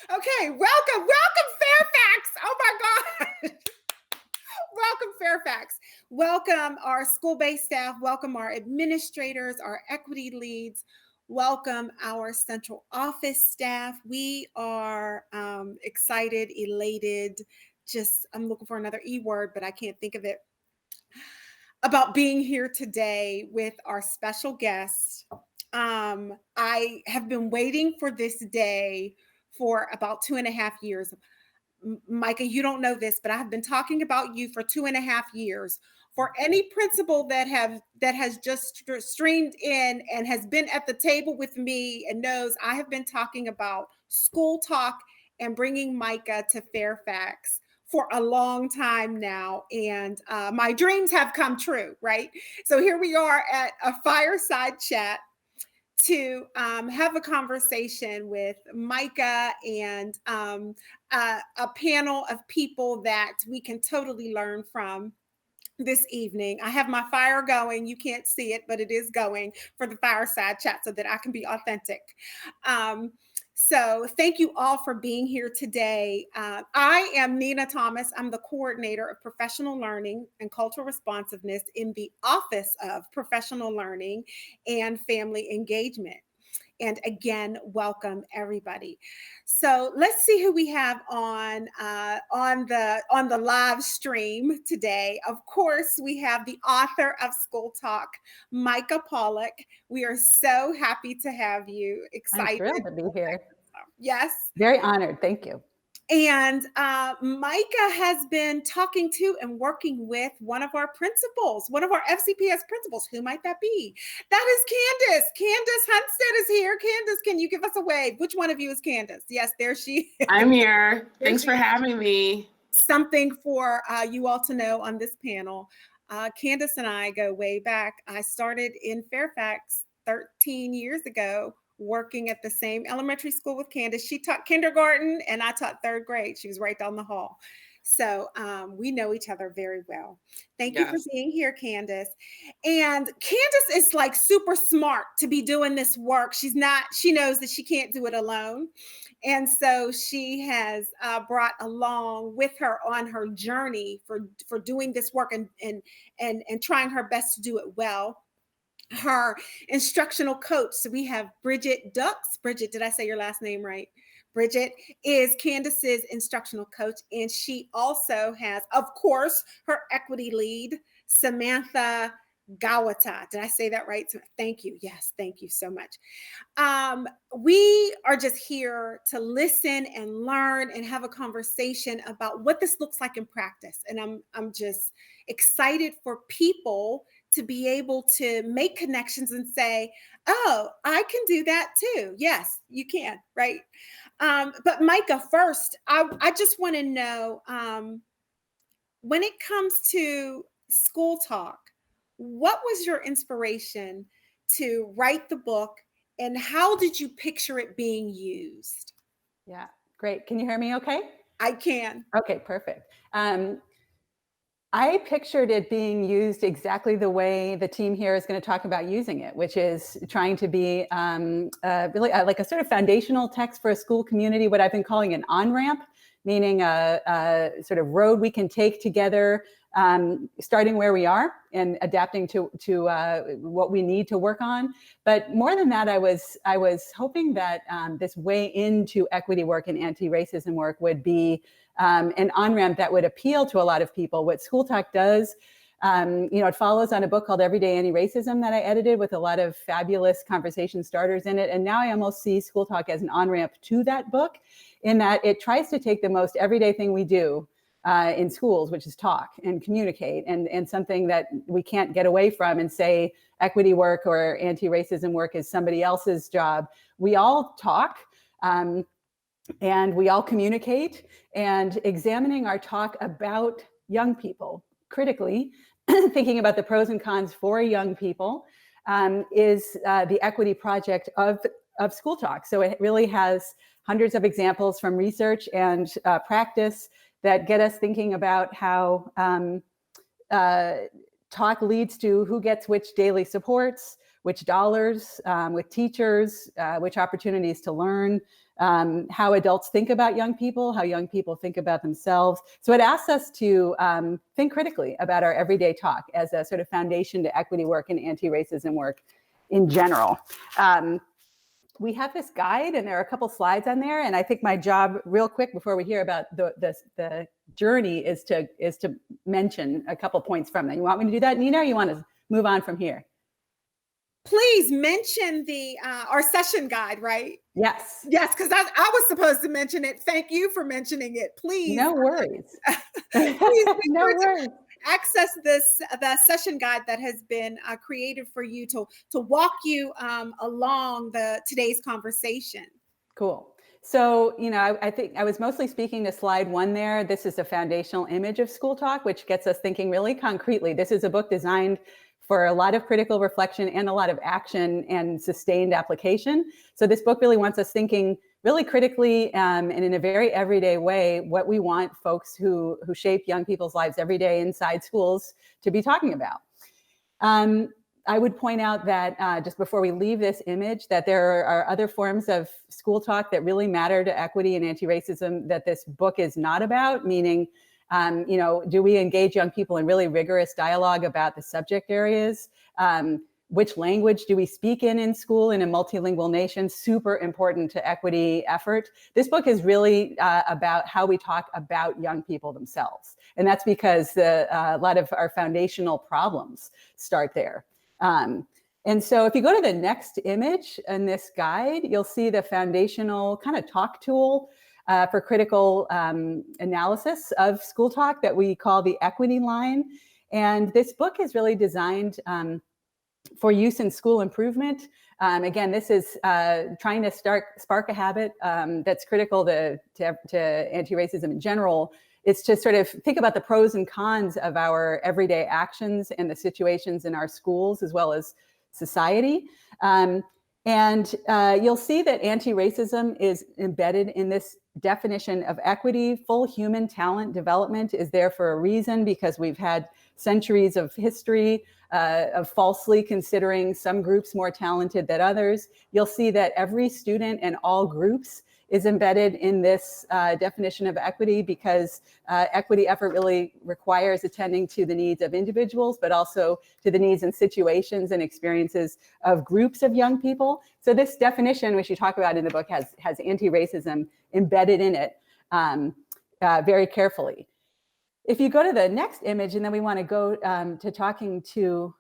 Okay, welcome Fairfax. Oh my God. Welcome Fairfax. Welcome our school-based staff. Welcome our administrators, our equity leads. Welcome our central office staff. We are excited, elated. I'm looking for another E word, but I can't think of it. About being here today with our special guest. I have been waiting for this day for about 2.5 years. Micah, you don't know this, but I have been talking about you for 2.5 years. For any principal that has just streamed in and has been at the table with me and knows I have been talking about Schooltalk and bringing Micah to Fairfax for a long time now. And my dreams have come true, right? So here we are at a fireside chat to have a conversation with Micah and a panel of people that we can totally learn from this evening. I have my fire going. You can't see it, but it is going for the fireside chat so that I can be authentic. So thank you all for being here today. I am Junena Thomas. I'm the coordinator of professional learning and cultural responsiveness in the Office of Professional Learning and Family Engagement. And again, welcome everybody. So let's see who we have on the live stream today. Of course, we have the author of Schooltalk, Micah Pollock. We are so happy to have you. Excited. I'm thrilled to be here. Yes. Very honored. Thank you. And Micah has been talking to and working with one of our principals, one of our FCPS principals. Who might that be? That is Candace. Candace Hunstad is here. Candace, can you give us a wave? Which one of you is Candace? Yes, there she is. I'm here. Thanks for having me. Something for you all to know on this panel. Candace and I go way back. I started in Fairfax 13 years ago, working at the same elementary school with Candace. She taught kindergarten and I taught third grade. She was right down the hall. So we know each other very well. Thank you for being here, Candace. And Candace is like super smart to be doing this work. She knows that she can't do it alone. And so she has brought along with her on her journey for doing this work and trying her best to do it well, her instructional coach. So we have Brigid Dux. Brigid, did I say your last name right? Brigid is Candace's instructional coach. And she also has, of course, her equity lead, Samantha Gauta. Did I say that right? Thank you. Yes, thank you so much. We are just here to listen and learn and have a conversation about what this looks like in practice. And I'm just excited for people to be able to make connections and say, oh, I can do that too. Yes, you can, right? But Micah, first, I just want to know, when it comes to Schooltalk, what was your inspiration to write the book and how did you picture it being used? Yeah, great. Can you hear me okay? I can. Okay, perfect. I pictured it being used exactly the way the team here is going to talk about using it, which is trying to be really like a sort of foundational text for a school community, what I've been calling an on-ramp, meaning a sort of road we can take together, starting where we are and adapting to what we need to work on. But more than that, I was hoping that this way into equity work and anti-racism work would be an on-ramp that would appeal to a lot of people. What Schooltalk does, it follows on a book called Everyday Anti-Racism that I edited with a lot of fabulous conversation starters in it. And now I almost see Schooltalk as an on-ramp to that book, in that it tries to take the most everyday thing we do in schools, which is talk and communicate, and something that we can't get away from and say equity work or anti-racism work is somebody else's job. We all talk. And we all communicate, and examining our talk about young people critically, thinking about the pros and cons for young people, is the equity project of Schooltalk. So it really has hundreds of examples from research and practice that get us thinking about how talk leads to who gets which daily supports, which dollars, with teachers, which opportunities to learn, how adults think about young people, how young people think about themselves. So it asks us to think critically about our everyday talk as a sort of foundation to equity work and anti-racism work in general. We have this guide, and there are a couple slides on there. And I think my job, real quick, before we hear about the journey, is to mention a couple points from that. You want me to do that, Nina, or you want to move on from here? Please mention our session guide, right? Yes. Yes, because I was supposed to mention it. Thank you for mentioning it. Please. No worries. Please No worries. Access the session guide that has been created for you to walk you along today's conversation. Cool. So, I think I was mostly speaking to slide 1 there. This is a foundational image of Schooltalk, which gets us thinking really concretely. This is a book designed for a lot of critical reflection and a lot of action and sustained application. So this book really wants us thinking really critically and in a very everyday way what we want folks who shape young people's lives every day inside schools to be talking about. I would point out that just before we leave this image, that there are other forms of school talk that really matter to equity and anti-racism that this book is not about, meaning, do we engage young people in really rigorous dialogue about the subject areas? Which language do we speak in school in a multilingual nation? Super important to equity effort. This book is really about how we talk about young people themselves. And that's because a lot of our foundational problems start there. And so if you go to the next image in this guide, you'll see the foundational kind of talk tool for critical analysis of school talk that we call the equity line. And this book is really designed for use in school improvement. Again, this is trying to spark a habit that's critical to anti-racism in general. It's to sort of think about the pros and cons of our everyday actions and the situations in our schools as well as society. And you'll see that anti-racism is embedded in this definition of equity. Full human talent development is there for a reason, because we've had centuries of history of falsely considering some groups more talented than others. You'll see that every student and all groups is embedded in this definition of equity, because equity effort really requires attending to the needs of individuals, but also to the needs and situations and experiences of groups of young people. So this definition, which you talk about in the book, has anti-racism embedded in it very carefully. If you go to the next image, and then we want to go to talking to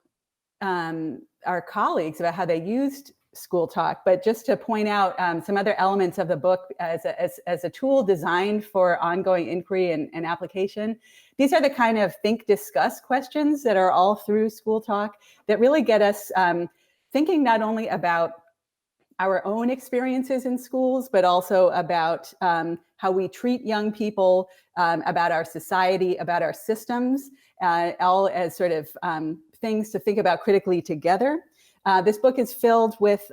our colleagues about how they used Schooltalk, but just to point out some other elements of the book as a tool designed for ongoing inquiry and application. These are the kind of think, discuss questions that are all through Schooltalk that really get us thinking not only about our own experiences in schools, but also about how we treat young people, about our society, about our systems, all as sort of things to think about critically together. This book is filled with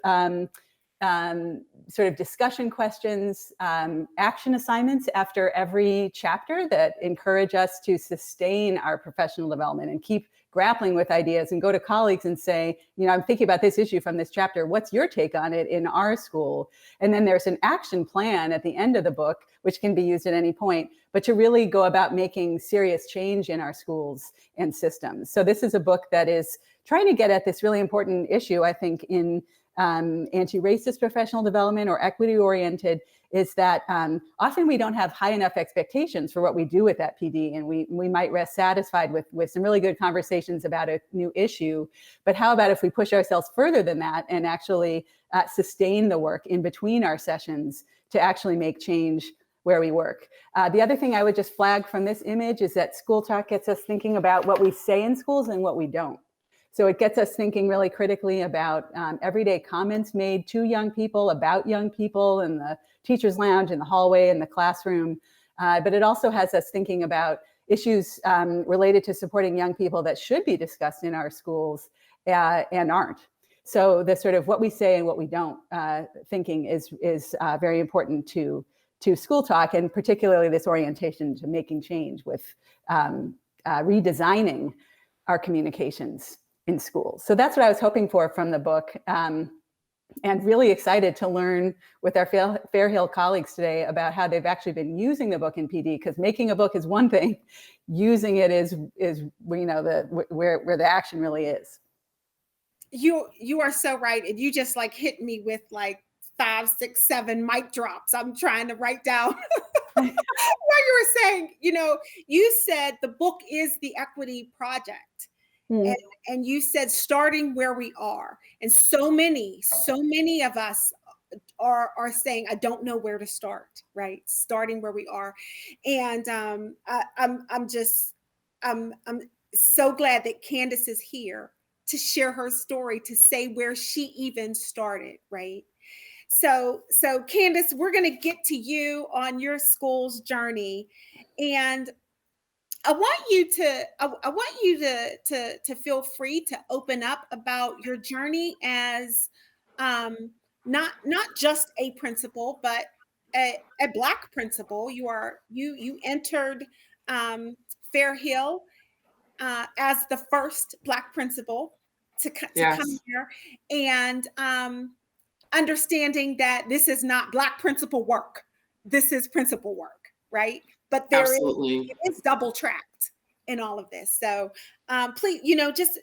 sort of discussion questions, action assignments after every chapter that encourage us to sustain our professional development and keep grappling with ideas, and go to colleagues and say, I'm thinking about this issue from this chapter. What's your take on it in our school? And then there's an action plan at the end of the book, which can be used at any point, but to really go about making serious change in our schools and systems. So this is a book that is trying to get at this really important issue, I think, in anti-racist professional development or equity-oriented, is that often we don't have high enough expectations for what we do with that PD, and we might rest satisfied with some really good conversations about a new issue. But how about if we push ourselves further than that and actually sustain the work in between our sessions to actually make change where we work? The other thing I would just flag from this image is that Schooltalk gets us thinking about what we say in schools and what we don't. So it gets us thinking really critically about everyday comments made to young people, about young people in the teacher's lounge, in the hallway, in the classroom. But it also has us thinking about issues related to supporting young people that should be discussed in our schools and aren't. So the sort of what we say and what we don't thinking is very important to Schooltalk, and particularly this orientation to making change with redesigning our communications. in schools. So that's what I was hoping for from the book. And really excited to learn with our Fairhill colleagues today about how they've actually been using the book in PD, because making a book is one thing, using it is where the action really is. You are so right. And you just like hit me with like 5, 6, 7 mic drops. I'm trying to write down what you were saying. You said the book is the equity project. And you said starting where we are. And so many of us are saying, I don't know where to start, right? Starting where we are. And I'm so glad that Candace is here to share her story, to say where she even started, right? So Candace, we're going to get to you on your school's journey. And I want you to feel free to open up about your journey as not just a principal, but a Black principal. You entered Fairhill as the first Black principal to Yes. come here, and understanding that this is not Black principal work. This is principal work, right? But it is double tracked in all of this. So please, just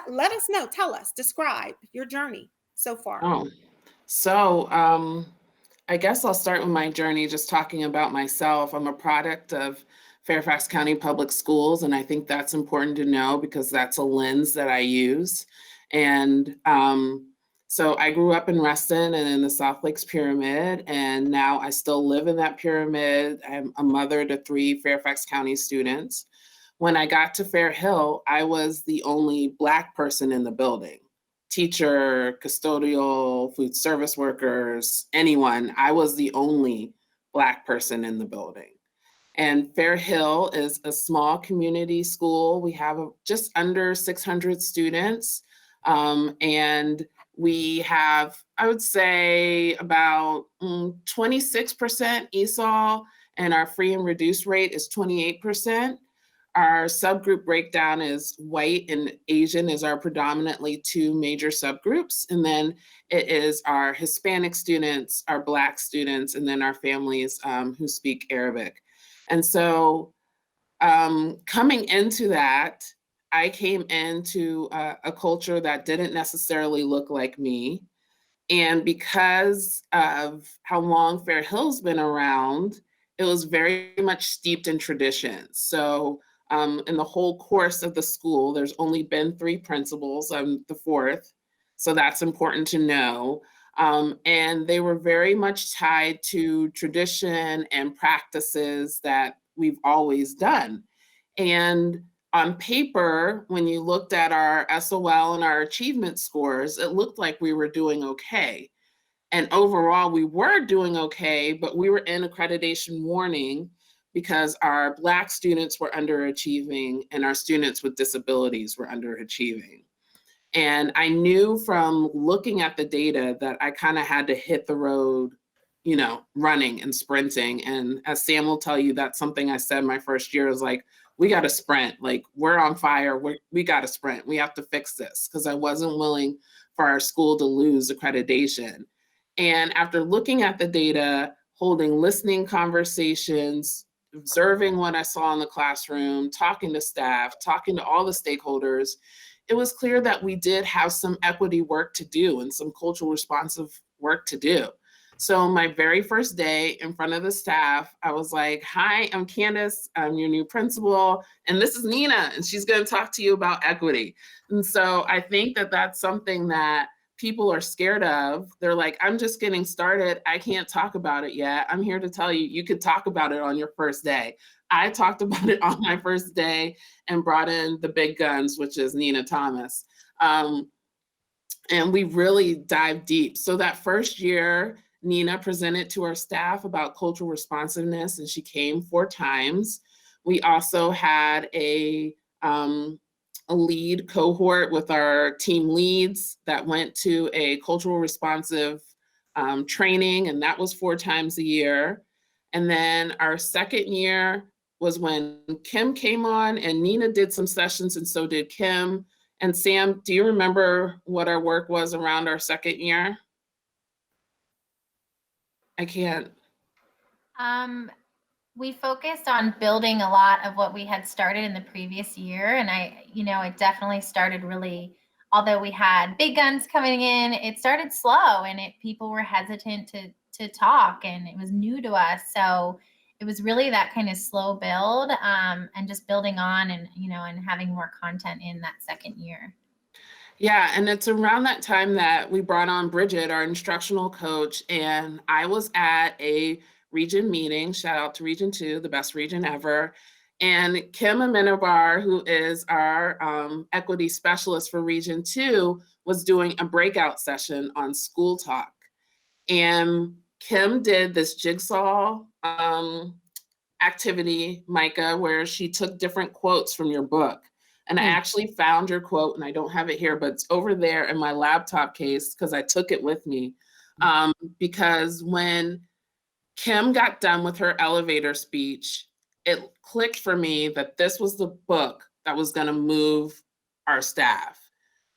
let us know, tell us, describe your journey so far. So I guess I'll start with my journey just talking about myself. I'm a product of Fairfax County Public Schools, and I think that's important to know because that's a lens that I use. And so I grew up in Reston and in the South Lakes Pyramid, and now I still live in that pyramid. I'm a mother to 3 Fairfax County students. When I got to Fairhill, I was the only Black person in the building. Teacher, custodial, food service workers, anyone. I was the only Black person in the building. And Fairhill is a small community school. We have just under 600 students, and we have, I would say, about 26% ESOL, and our free and reduced rate is 28%. Our subgroup breakdown is white and Asian is our predominantly 2 major subgroups. And then it is our Hispanic students, our Black students, and then our families who speak Arabic. And so coming into that, I came into a culture that didn't necessarily look like me. And because of how long Fairhill's been around, it was very much steeped in tradition. So in the whole course of the school, there's only been 3 principals. I'm the 4th. So that's important to know. And they were very much tied to tradition and practices that we've always done. And on paper, when you looked at our SOL and our achievement scores, it looked like we were doing okay. And overall, we were doing okay, but we were in accreditation warning because our Black students were underachieving and our students with disabilities were underachieving. And I knew from looking at the data that I kind of had to hit the road, running and sprinting. And as Sam will tell you, that's something I said my first year is like, we got to sprint, like we're on fire. We got to sprint. We have to fix this because I wasn't willing for our school to lose accreditation. And after looking at the data, holding listening conversations, observing what I saw in the classroom, talking to staff, talking to all the stakeholders, it was clear that we did have some equity work to do and some cultural responsive work to do. So my very first day in front of the staff, I was like, hi, I'm Candace, I'm your new principal, and this is Nina, and she's gonna talk to you about equity. And so I think that that's something that people are scared of. They're like, I'm just getting started. I can't talk about it yet. I'm here to tell you, you could talk about it on your first day. I talked about it on my first day and brought in the big guns, which is Junena Thomas. And we really dived deep. So that first year, Nina presented to our staff about cultural responsiveness, and she came 4 times. We also had a lead cohort with our team leads that went to a cultural responsive training, and that was 4 times a year. And then our second year was when Kim came on, and Nina did some sessions, and so did Kim. And Sam, do you remember what our work was around our second year? I can't. We focused on building a lot of what we had started in the previous year. And it definitely started really, although we had big guns coming in, it started slow and people were hesitant to talk, and it was new to us. So it was really that kind of slow build, and just building on and having more content in that second year. Yeah, and it's around that time that we brought on Brigid, our instructional coach, and I was at a region meeting. Shout out to Region 2, the best region ever. And Kim Amenabar, who is our equity specialist for Region 2, was doing a breakout session on Schooltalk. And Kim did this jigsaw activity, Micah, where she took different quotes from your book. And I actually found your quote, and I don't have it here, but it's over there in my laptop case because I took it with me. Because when Kim got done with her elevator speech, it clicked for me that this was the book that was going to move our staff.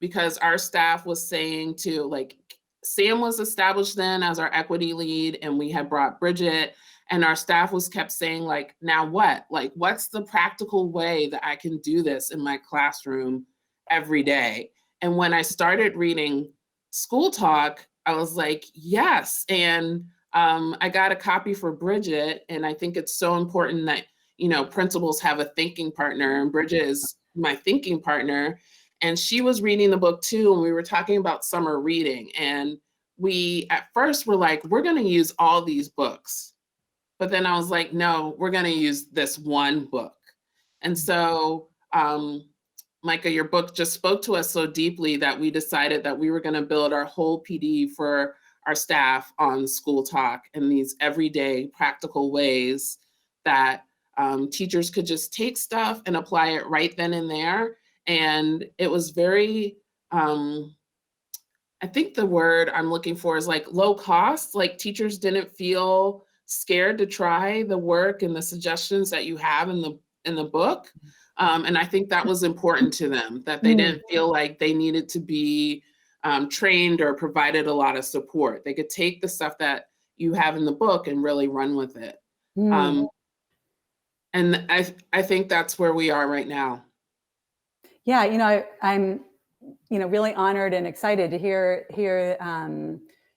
Because our staff was saying to, like, Sam was established then as our equity lead, and we had brought Brigid. And our staff kept saying, like, now what? Like, what's the practical way that I can do this in my classroom every day? And when I started reading Schooltalk, I was like, yes. And I got a copy for Brigid. And I think it's so important that, principals have a thinking partner. And Brigid is my thinking partner. And she was reading the book too. And we were talking about summer reading. And we, at first, were like, we're going to use all these books. But then I was like, no, we're going to use this one book. And so, Micah, your book just spoke to us so deeply that we decided that we were going to build our whole PD for our staff on Schooltalk in these everyday practical ways that teachers could just take stuff and apply it right then and there. And it was very, I think the word I'm looking for is like low cost. Like, teachers didn't feel scared to try the work and the suggestions that you have in the book. And I think that was important to them, that they didn't feel like they needed to be trained or provided a lot of support. They could take the stuff that you have in the book and really run with it. And I think that's where we are right now. Yeah, I'm really honored and excited to hear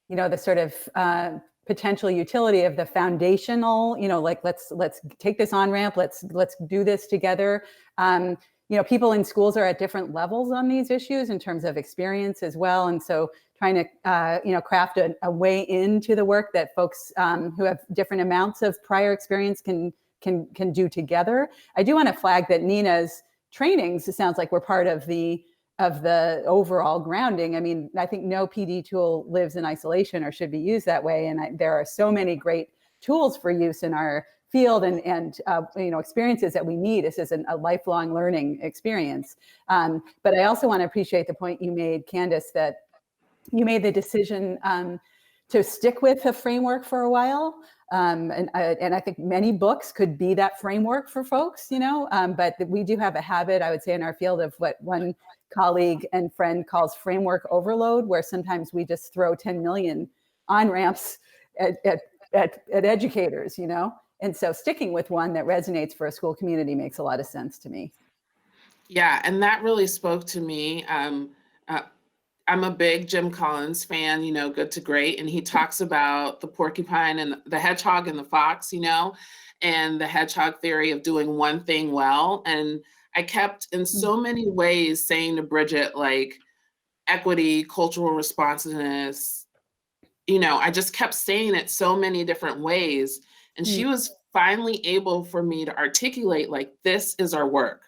the sort of potential utility of the foundational, like let's take this on-ramp, let's do this together. People in schools are at different levels on these issues in terms of experience as well. And so trying to, craft a way into the work that folks who have different amounts of prior experience can do together. I do want to flag that Nina's trainings, it sounds like we're part of the overall grounding. I mean, I think no PD tool lives in isolation or should be used that way. And there are so many great tools for use in our field and experiences that we need. This is a lifelong learning experience. But I also want to appreciate the point you made, Candace, that you made the decision to stick with a framework for a while. And I think many books could be that framework for folks, but we do have a habit, I would say, in our field of what one colleague and friend calls framework overload, where sometimes we just throw 10 million on-ramps at educators, And so sticking with one that resonates for a school community makes a lot of sense to me. Yeah, and that really spoke to me. I'm a big Jim Collins fan, Good to Great. And he talks about the porcupine and the hedgehog and the fox, and the hedgehog theory of doing one thing well. And I kept in so many ways saying to Brigid, like, equity, cultural responsiveness, I just kept saying it so many different ways. And she was finally able for me to articulate, like, this is our work.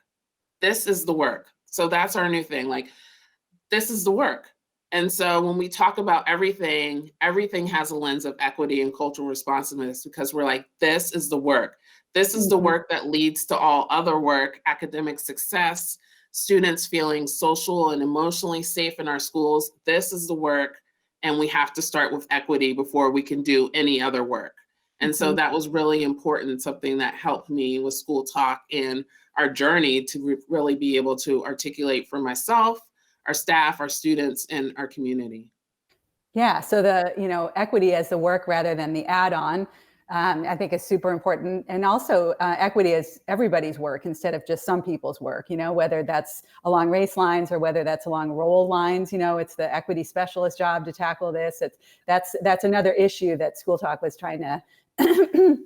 This is the work. So that's our new thing. Like, this is the work. And so when we talk about everything has a lens of equity and cultural responsiveness, because we're like, this is the work. This is the work that leads to all other work, academic success, students feeling social and emotionally safe in our schools. This is the work. And we have to start with equity before we can do any other work. And so that was really important, something that helped me with Schooltalk and our journey to really be able to articulate for myself, our staff, our students, and our community. Yeah, so the equity as the work rather than the add-on, I think is super important, and also equity is everybody's work instead of just some people's work. Whether that's along race lines or whether that's along role lines. It's the equity specialist job to tackle this. That's another issue that Schooltalk was trying to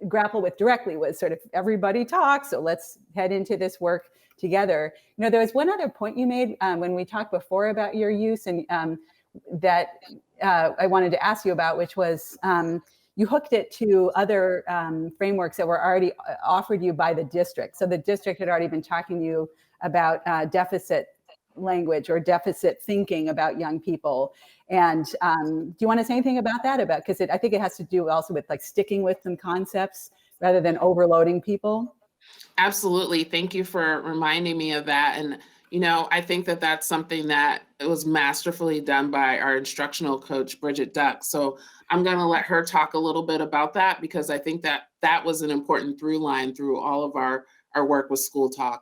grapple with directly, was sort of everybody talks, so let's head into this work together. There was one other point you made when we talked before about your use, and that I wanted to ask you about, which was you hooked it to other frameworks that were already offered you by the district. So the district had already been talking to you about deficit language or deficit thinking about young people. And do you want to say anything about that? Because I think it has to do also with like sticking with some concepts rather than overloading people. Absolutely. Thank you for reminding me of that. And I think that that's something that was masterfully done by our instructional coach, Brigid Dux. So I'm going to let her talk a little bit about that, because I think that that was an important through line through all of our work with Schooltalk.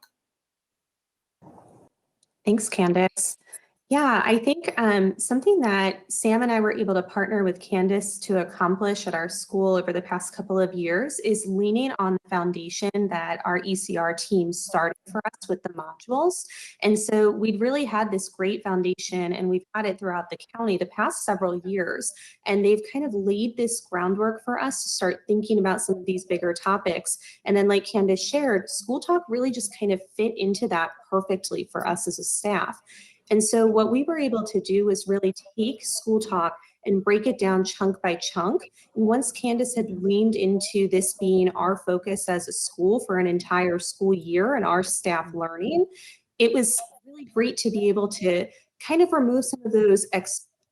Thanks, Candace. Yeah, I think something that Sam and I were able to partner with Candace to accomplish at our school over the past couple of years is leaning on the foundation that our ECR team started for us with the modules. And so we'd really had this great foundation, and we've had it throughout the county the past several years. And they've kind of laid this groundwork for us to start thinking about some of these bigger topics. And then, like Candace shared, Schooltalk really just kind of fit into that perfectly for us as a staff. And so what we were able to do is really take Schooltalk and break it down chunk by chunk. And once Candace had leaned into this being our focus as a school for an entire school year and our staff learning, it was really great to be able to kind of remove some of those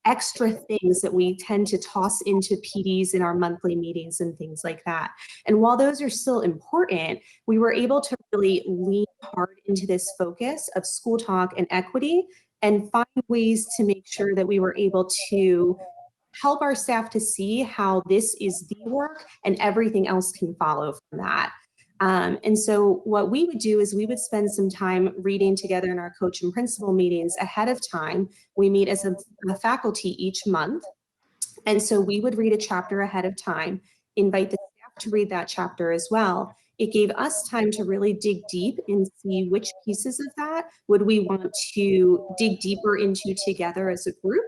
extra things that we tend to toss into PDs in our monthly meetings and things like that. And while those are still important, we were able to really lean hard into this focus of Schooltalk and equity and find ways to make sure that we were able to help our staff to see how this is the work and everything else can follow from that. And so what we would do is we would spend some time reading together in our coach and principal meetings ahead of time. We meet as a faculty each month. And so we would read a chapter ahead of time, invite the staff to read that chapter as well. It gave us time to really dig deep and see which pieces of that would we want to dig deeper into together as a group.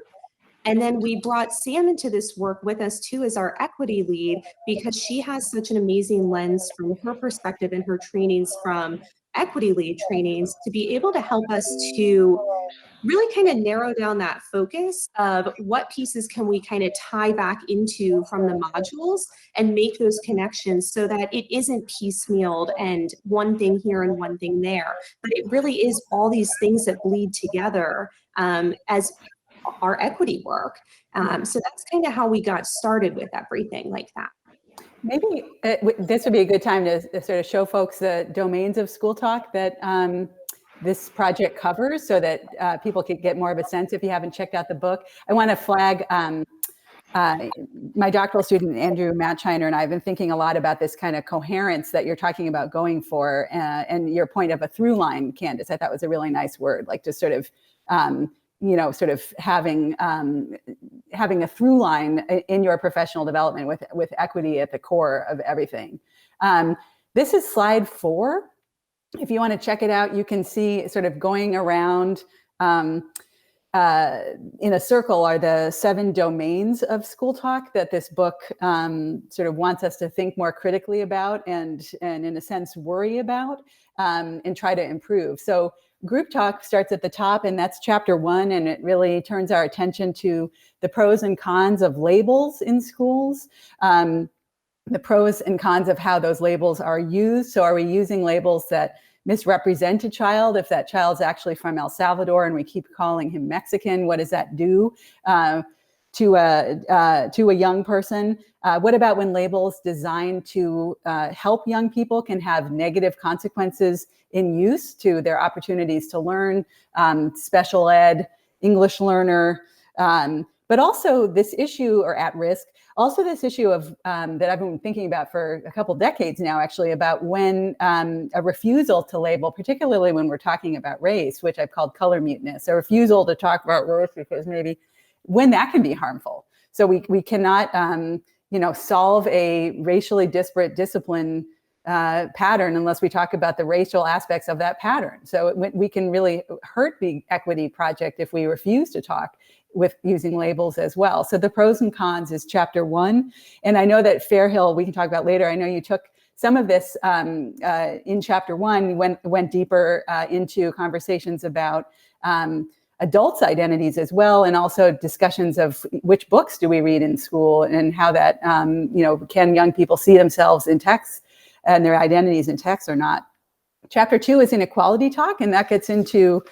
And then we brought Sam into this work with us too as our equity lead, because she has such an amazing lens from her perspective and her trainings from equity lead trainings to be able to help us to really kind of narrow down that focus of what pieces can we kind of tie back into from the modules and make those connections so that it isn't piecemealed and one thing here and one thing there, but it really is all these things that bleed together as our equity work. So that's kind of how we got started with everything like that. Maybe this would be a good time to sort of show folks the domains of Schooltalk that this project covers, so that people could get more of a sense if you haven't checked out the book. I want to flag my doctoral student, Andrew Matshiner, and I have been thinking a lot about this kind of coherence that you're talking about going for, and your point of a through line, Candace, I thought was a really nice word, like just sort of sort of having a through line in your professional development with equity at the core of everything. This is slide 4. If you want to check it out, you can see sort of going around in a circle are the 7 domains of Schooltalk that this book sort of wants us to think more critically about and in a sense worry about and try to improve. So group talk starts at the top, and that's chapter 1, and it really turns our attention to the pros and cons of labels in schools, the pros and cons of how those labels are used. So are we using labels that misrepresent a child? If that child's actually from El Salvador and we keep calling him Mexican, what does that do to a young person? What about when labels designed to help young people can have negative consequences in use to their opportunities to learn, special ed, English learner, but also this issue, or at risk, also this issue of that I've been thinking about for a couple decades now, actually, about when a refusal to label, particularly when we're talking about race, which I've called color muteness, a refusal to talk about race because maybe when that can be harmful. So we cannot, solve a racially disparate discipline pattern unless we talk about the racial aspects of that pattern. So we can really hurt the equity project if we refuse to talk with using labels as well. So the pros and cons is chapter 1. And I know that Fairhill, we can talk about later, I know you took some of this in chapter 1, went deeper into conversations about adults' identities as well, and also discussions of which books do we read in school and how that, can young people see themselves in text and their identities in text or not. Chapter 2 is inequality talk, and that gets into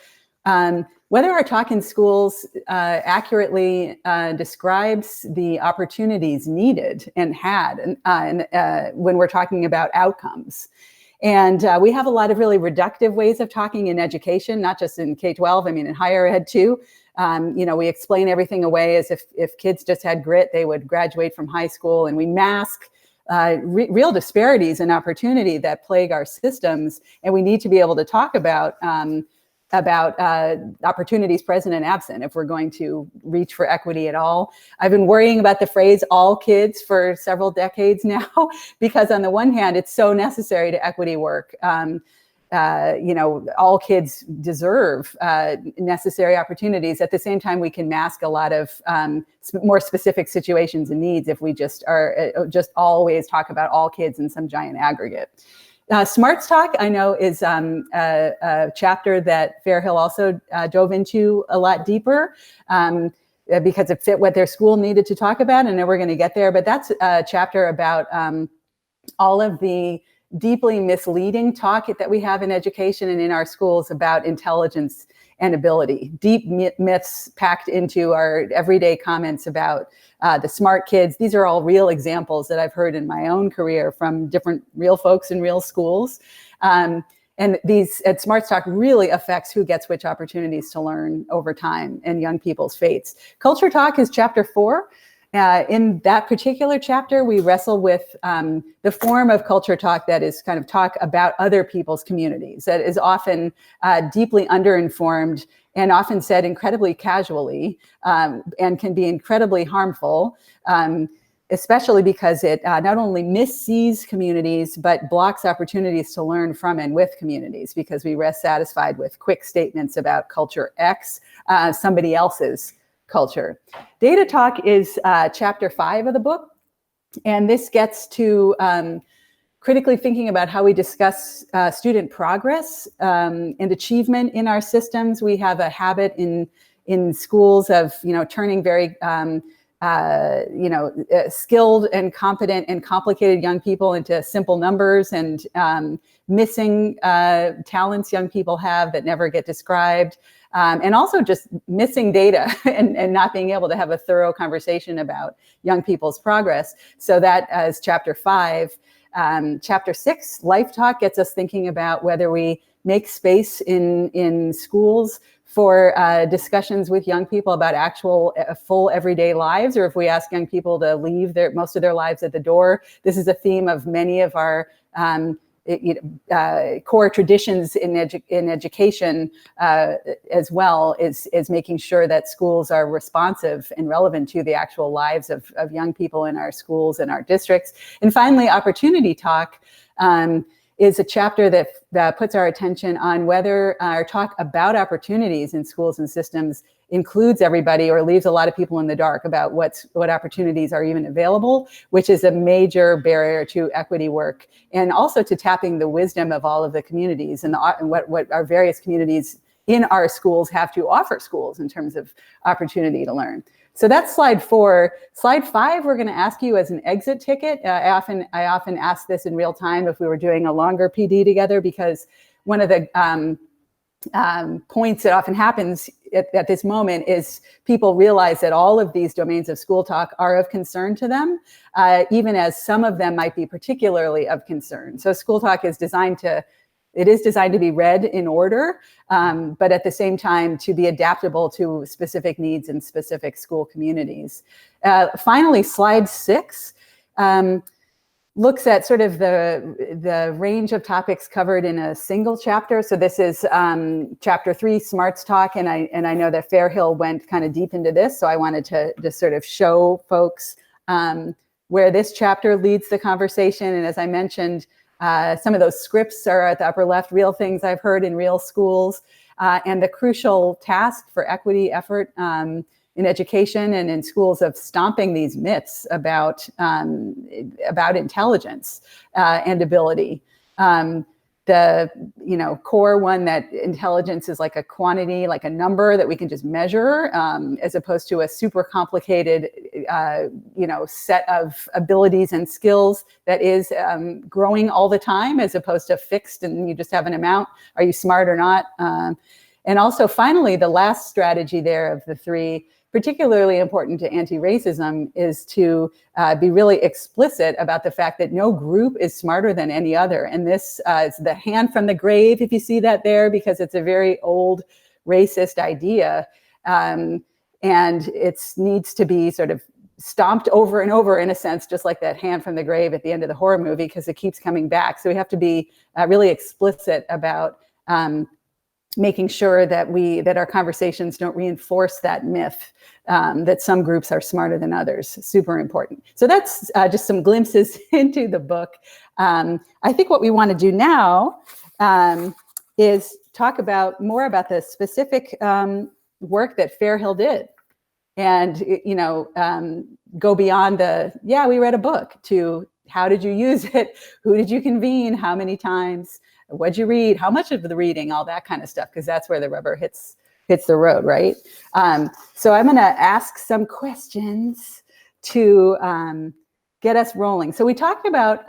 whether our talk in schools accurately describes the opportunities needed and had when we're talking about outcomes. And we have a lot of really reductive ways of talking in education, not just in K-12, I mean in higher ed too. We explain everything away as if kids just had grit, they would graduate from high school, and we mask real disparities in opportunity that plague our systems. And we need to be able to talk about opportunities present and absent if we're going to reach for equity at all. I've been worrying about the phrase all kids for several decades now, because on the one hand, it's so necessary to equity work. All kids deserve necessary opportunities. At the same time, we can mask a lot of more specific situations and needs if we just always talk about all kids in some giant aggregate. Smarts Talk, I know, is a chapter that Fairhill also dove into a lot deeper because it fit what their school needed to talk about, and then we're going to get there. But that's a chapter about all of the deeply misleading talk that we have in education and in our schools about intelligence and ability. Deep myths packed into our everyday comments about the smart kids. These are all real examples that I've heard in my own career from different real folks in real schools. And Smarts Talk really affects who gets which opportunities to learn over time and young people's fates. Culture Talk is chapter 4. In that particular chapter, we wrestle with the form of culture talk that is kind of talk about other people's communities, that is often deeply underinformed and often said incredibly casually and can be incredibly harmful, especially because it not only missees communities, but blocks opportunities to learn from and with communities, because we rest satisfied with quick statements about culture X, somebody else's culture. Data Talk is chapter 5 of the book. And this gets to critically thinking about how we discuss student progress and achievement in our systems. We have a habit in schools of, turning very, skilled and competent and complicated young people into simple numbers, and missing talents young people have that never get described. And also just missing data and not being able to have a thorough conversation about young people's progress. So that is chapter 5. Chapter 6, Life Talk, gets us thinking about whether we make space in schools for discussions with young people about actual full everyday lives, or if we ask young people to leave most of their lives at the door. This is a theme of many of our core traditions in education as well, is making sure that schools are responsive and relevant to the actual lives of young people in our schools and our districts. And finally, Opportunity Talk is a chapter that puts our attention on whether our talk about opportunities in schools and systems includes everybody or leaves a lot of people in the dark about what opportunities are even available, which is a major barrier to equity work, and also to tapping the wisdom of all of the communities and what our various communities in our schools have to offer schools in terms of opportunity to learn. So that's slide 4. Slide 5, we're going to ask you as an exit ticket. I often ask this in real time if we were doing a longer PD together, because one of the points that often happens at this moment is people realize that all of these domains of school talk are of concern to them, even as some of them might be particularly of concern. So school talk is designed to it is designed to be read in order, but at the same time to be adaptable to specific needs in specific school communities. Finally, slide 6 looks at sort of the range of topics covered in a single chapter. So this is chapter 3, Smarts Talk, and I know that Fairhill went kind of deep into this, so I wanted to just sort of show folks where this chapter leads the conversation. And as I mentioned, some of those scripts are at the upper left, real things I've heard in real schools, and the crucial task for equity effort in education and in schools of stomping these myths about intelligence and ability. The core one, that intelligence is like a quantity, like a number that we can just measure, as opposed to a super complicated set of abilities and skills that is growing all the time, as opposed to fixed and you just have an amount. Are you smart or not? And also, finally, the last strategy there of the 3, particularly important to anti-racism, is to be really explicit about the fact that no group is smarter than any other. And this is the hand from the grave, if you see that there, because it's a very old racist idea. And it needs to be sort of stomped over and over, in a sense, just like that hand from the grave at the end of the horror movie, because it keeps coming back. So we have to be really explicit about making sure that our conversations don't reinforce that myth that some groups are smarter than others. Super important. So that's just some glimpses into the book. I think what we want to do now is talk more about the specific work that Fairhill did, and go beyond we read a book, to how did you use it, who did you convene, how many times, what'd you read, how much of the reading, all that kind of stuff, because that's where the rubber hits the road, right? So I'm going to ask some questions to get us rolling. So we talked about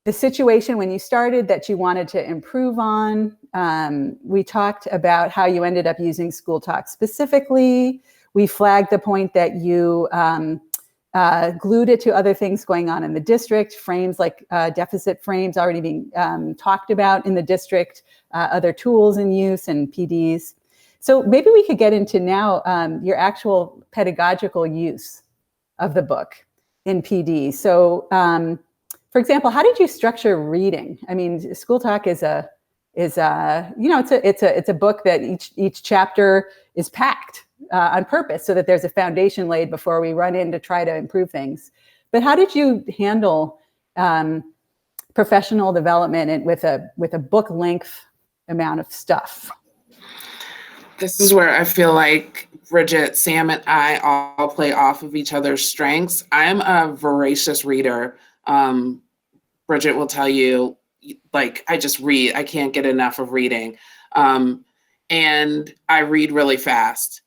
the situation when you started that you wanted to improve on. We talked about how you ended up using Schooltalk specifically. We flagged the point that you glued it to other things going on in the district, frames like deficit frames already being talked about in the district, other tools in use, and PDs. So maybe we could get into now your actual pedagogical use of the book in PD. So for example, how did you structure reading? I mean, Schooltalk is a book that each chapter is packed on purpose, so that there's a foundation laid before we run in to try to improve things. But how did you handle professional development with a book length amount of stuff? This is where I feel like Brigid, Sam, and I all play off of each other's strengths. I'm a voracious reader. Brigid will tell you, like, I just read. I can't get enough of reading. And I read really fast.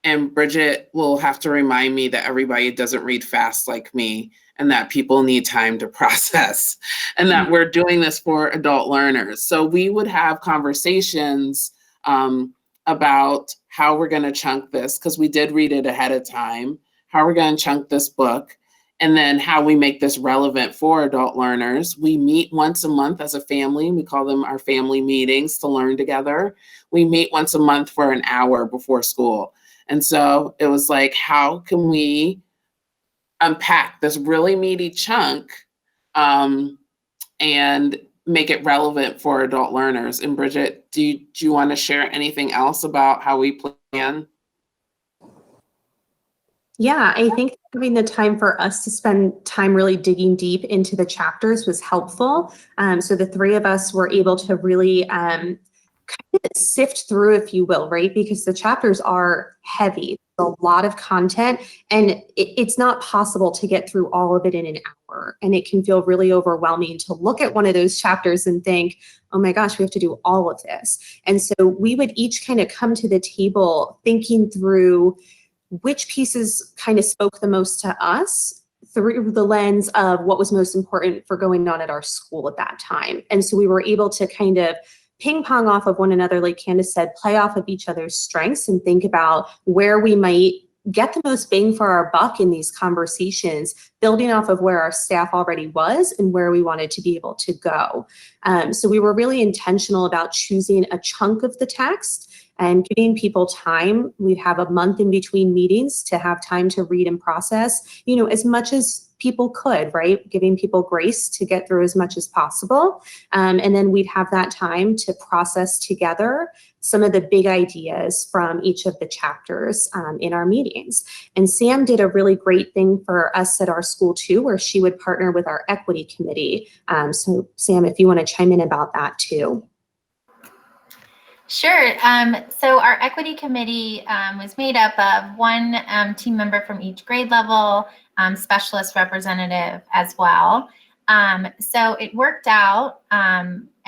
And Brigid will have to remind me that everybody doesn't read fast like me, and that people need time to process, and that we're doing this for adult learners. So we would have conversations about how we're going to chunk this, because we did read it ahead of time, how we're going to chunk this book, and then how we make this relevant for adult learners. We meet once a month as a family. We call them our family meetings to learn together. We meet once a month for an hour before school. And so it was like, how can we unpack this really meaty chunk and make it relevant for adult learners? And Brigid, do you want to share anything else about how we plan? Yeah, I think having the time for us to spend time really digging deep into the chapters was helpful. So the 3 of us were able to really kind of sift through, if you will, right? Because the chapters are heavy, a lot of content, and it's not possible to get through all of it in an hour. And it can feel really overwhelming to look at one of those chapters and think, oh my gosh, we have to do all of this. And so we would each kind of come to the table thinking through which pieces kind of spoke the most to us through the lens of what was most important for going on at our school at that time. And so we were able to kind of ping pong off of one another, like Candace said, play off of each other's strengths and think about where we might get the most bang for our buck in these conversations, building off of where our staff already was and where we wanted to be able to go. So we were really intentional about choosing a chunk of the text and giving people time. We'd have a month in between meetings to have time to read and process, as much as people could, right? Giving people grace to get through as much as possible. And then we'd have that time to process together some of the big ideas from each of the chapters in our meetings. And Sam did a really great thing for us at our school too, where she would partner with our equity committee. So Sam, if you want to chime in about that too. Sure. So our equity committee was made up of one team member from each grade level, specialist representative as well. So it worked out.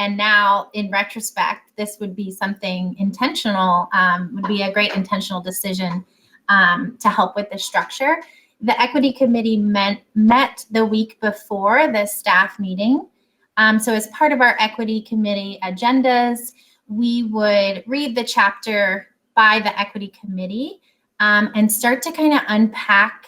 And now in retrospect, this would be something intentional, would be a great intentional decision to help with the structure. The equity committee met the week before the staff meeting. So as part of our equity committee agendas, we would read the chapter by the equity committee and start to kind of unpack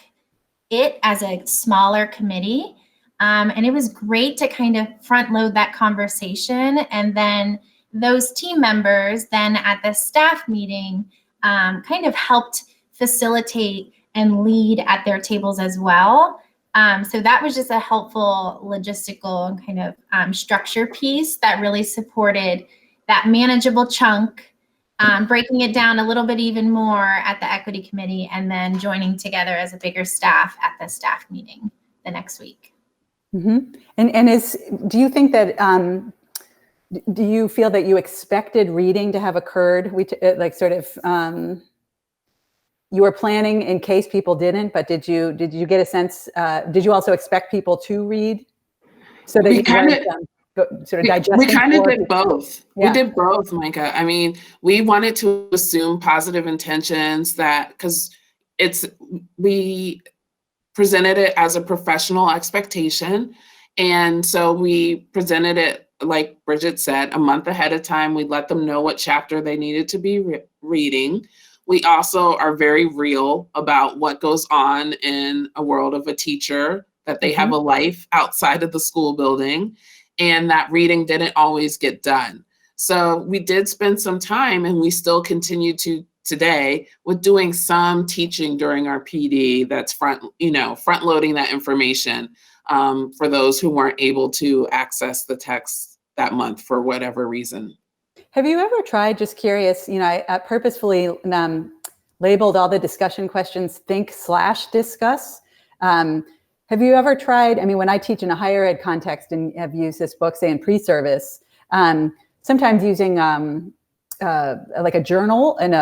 it as a smaller committee. And it was great to kind of front load that conversation. And then those team members then at the staff meeting kind of helped facilitate and lead at their tables as well. So that was just a helpful logistical kind of structure piece that really supported that manageable chunk, breaking it down a little bit even more at the equity committee, and then joining together as a bigger staff at the staff meeting the next week. Mm-hmm. And do you think that, do you feel that you expected reading to have occurred? You were planning in case people didn't, but did you get a sense, did you also expect people to read? So that you weren't sort of digesting? We kind of did both. Yeah. We did both, Micah. I mean, we wanted to assume positive intentions because we presented it as a professional expectation. And so we presented it, like Brigid said, a month ahead of time. We let them know what chapter they needed to be reading. We also are very real about what goes on in a world of a teacher, that they have a life outside of the school building, and that reading didn't always get done. So we did spend some time, and we still continue to today with doing some teaching during our PD that's front loading that information for those who weren't able to access the text that month for whatever reason. Have you ever tried, just curious, I purposefully labeled all the discussion questions think/discuss. Have you ever tried, when I teach in a higher ed context and have used this book, say in pre-service, sometimes using like a journal and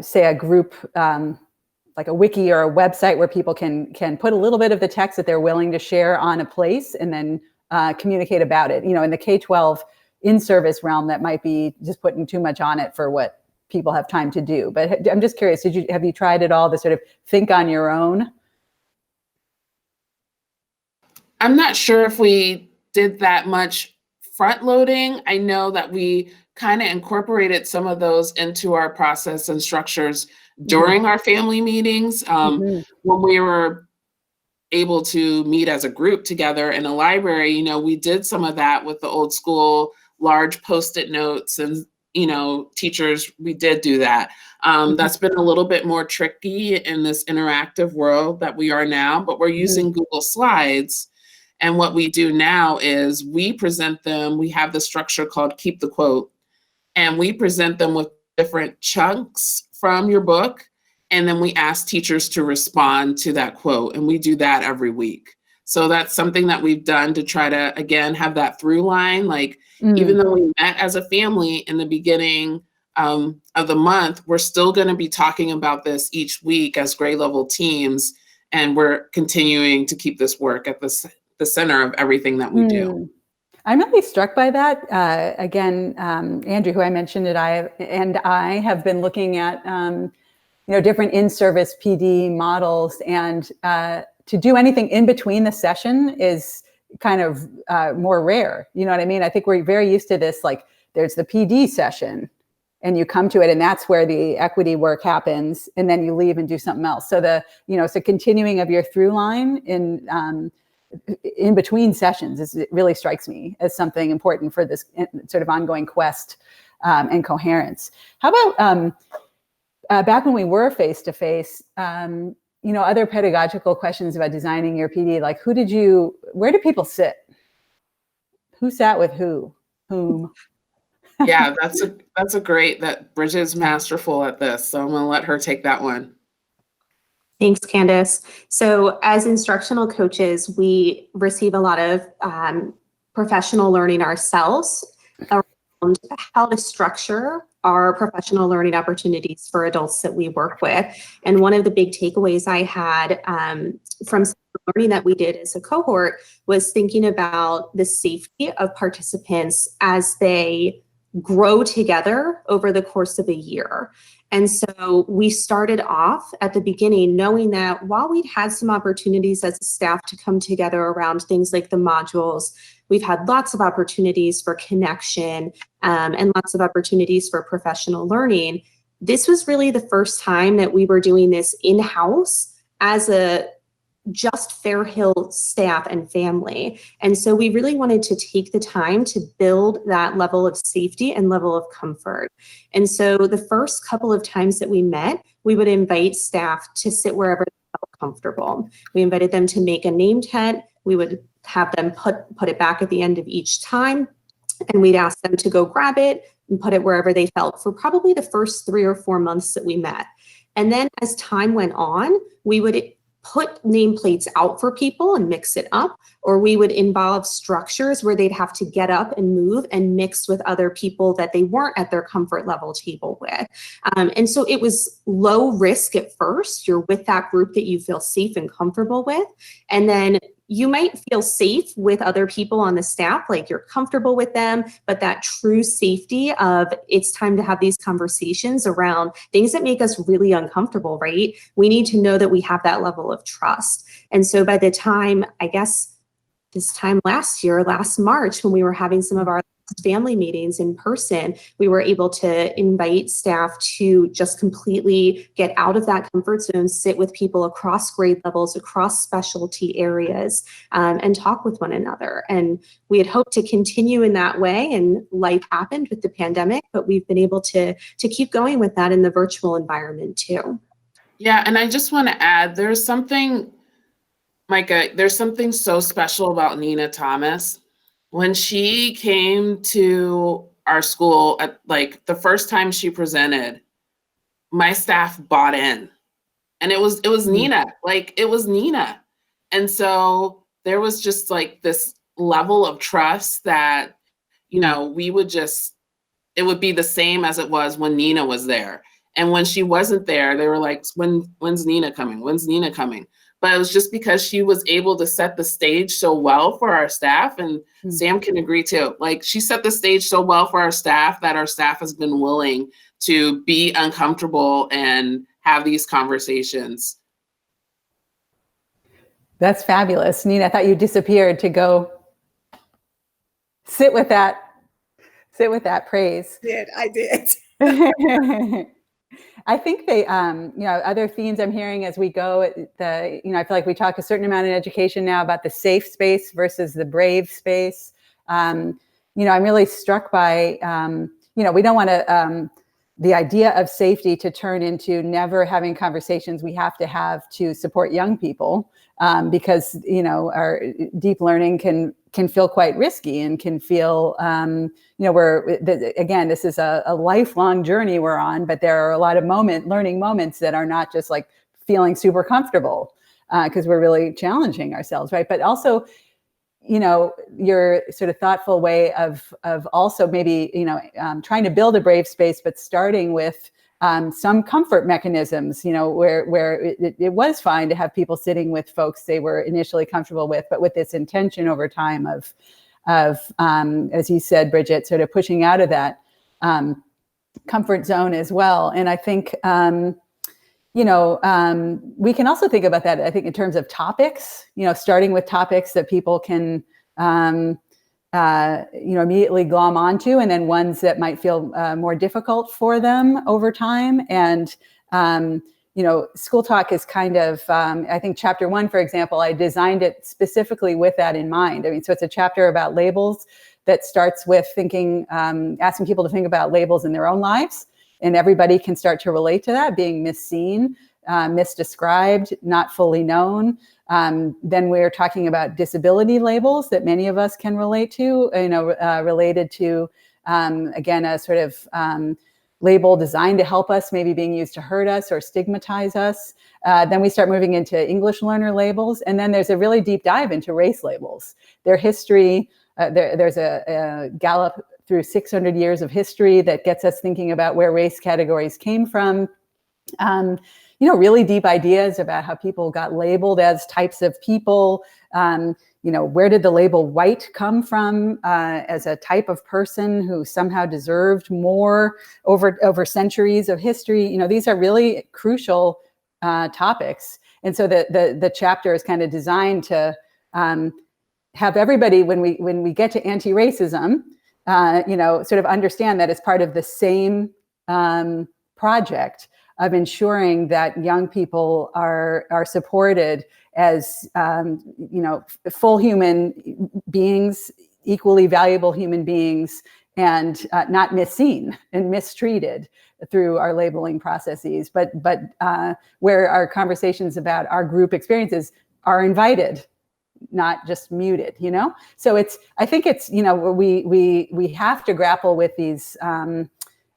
say a group, like a wiki or a website where people can put a little bit of the text that they're willing to share on a place and then communicate about it. In the K-12 in-service realm, that might be just putting too much on it for what people have time to do. But I'm just curious, have you tried at all to sort of think on your own? I'm not sure if we did that much front loading. I know that we kind of incorporated some of those into our process and structures during our family meetings. When we were able to meet as a group together in a library, we did some of that with the old school large Post-it notes, and teachers, we did do that. That's been a little bit more tricky in this interactive world that we are now, but we're using Google Slides. And what we do now is we present them, we have the structure called Keep the Quote, and we present them with different chunks from your book. And then we ask teachers to respond to that quote. And we do that every week. So that's something that we've done to try to, again, have that through line. Like, even though we met as a family in the beginning of the month, we're still going to be talking about this each week as grade level teams. And we're continuing to keep this work at the center of everything that we do. I'm really struck by that. Again, Andrew, who I mentioned, and I have been looking at different in-service PD models, and to do anything in between the session is kind of more rare. You know what I mean? I think we're very used to this, like there's the PD session, and you come to it, and that's where the equity work happens, and then you leave and do something else. So so continuing of your through line in between sessions it really strikes me as something important for this sort of ongoing quest and coherence. How about back when we were face to face, other pedagogical questions about designing your PD, like where do people sit? Who sat with whom? Yeah, that's a great, that Brigid's masterful at this. So I'm going to let her take that one. Thanks, Candace. So as instructional coaches, we receive a lot of professional learning ourselves around how to structure our professional learning opportunities for adults that we work with. And one of the big takeaways I had from some learning that we did as a cohort was thinking about the safety of participants as they grow together over the course of a year. And so we started off at the beginning knowing that while we'd had some opportunities as a staff to come together around things like the modules, we've had lots of opportunities for connection and lots of opportunities for professional learning. This was really the first time that we were doing this in-house as a just Fairhill staff and family. And so we really wanted to take the time to build that level of safety and level of comfort. And so the first couple of times that we met, we would invite staff to sit wherever they felt comfortable. We invited them to make a name tag. We would have them put it back at the end of each time. And we'd ask them to go grab it and put it wherever they felt for probably the first 3 or 4 months that we met. And then as time went on, we would put nameplates out for people and mix it up, or we would involve structures where they'd have to get up and move and mix with other people that they weren't at their comfort level table with. And so it was low risk at first. You're with that group that you feel safe and comfortable with. And then you might feel safe with other people on the staff, like you're comfortable with them, but that true safety of it's time to have these conversations around things that make us really uncomfortable, right? We need to know that we have that level of trust. And so by the time, I guess this time last March, when we were having some of our family meetings in person, we were able to invite staff to just completely get out of that comfort zone, sit with people across grade levels, across specialty areas, and talk with one another. And we had hoped to continue in that way, and life happened with the pandemic, but we've been able to keep going with that in the virtual environment too. Yeah, and I just want to add, there's something, Micah, there's something so special about Junena Thomas. When she came to our school, at like the first time she presented, my staff bought in, and it was Nina, like it was Nina. And so there was just like this level of trust that, we would just, it would be the same as it was when Nina was there. And when she wasn't there, they were like, when's Nina coming? When's Nina coming? But it was just because she was able to set the stage so well for our staff, and Sam can agree too. Like, she set the stage so well for our staff that our staff has been willing to be uncomfortable and have these conversations. That's fabulous. Nina, I thought you disappeared to go sit with that praise. I did. I think they, other themes I'm hearing as we go, I feel like we talk a certain amount in education now about the safe space versus the brave space. I'm really struck by, we don't want to, the idea of safety to turn into never having conversations we have to support young people, because, our deep learning can feel quite risky and can feel, again, this is a lifelong journey we're on, but there are a lot of learning moments that are not just like feeling super comfortable, because we're really challenging ourselves, right? But also, your sort of thoughtful way of also maybe, trying to build a brave space, but starting with some comfort mechanisms, where it was fine to have people sitting with folks they were initially comfortable with, but with this intention over time of as you said, Brigid, sort of pushing out of that comfort zone as well. And I think, we can also think about that, I think, in terms of topics, starting with topics that people can immediately glom onto, and then ones that might feel more difficult for them over time. And Schooltalk is kind of, I think chapter 1, for example, I designed it specifically with that in mind. I mean, so it's a chapter about labels that starts with thinking, asking people to think about labels in their own lives. And everybody can start to relate to that, being misseen, misdescribed, not fully known. Then we're talking about disability labels that many of us can relate to, related to, again, a sort of label designed to help us, maybe being used to hurt us or stigmatize us. Then we start moving into English learner labels. And then there's a really deep dive into race labels, their history. There's a Gallup through 600 years of history that gets us thinking about where race categories came from. Really deep ideas about how people got labeled as types of people. Where did the label white come from as a type of person who somehow deserved more over centuries of history? These are really crucial topics. And so the chapter is kind of designed to have everybody, when we get to anti-racism, sort of understand that it's part of the same project of ensuring that young people are supported as full human beings, equally valuable human beings, and not misseen and mistreated through our labeling processes, but where our conversations about our group experiences are invited, not just muted. So I think it's we have to grapple with these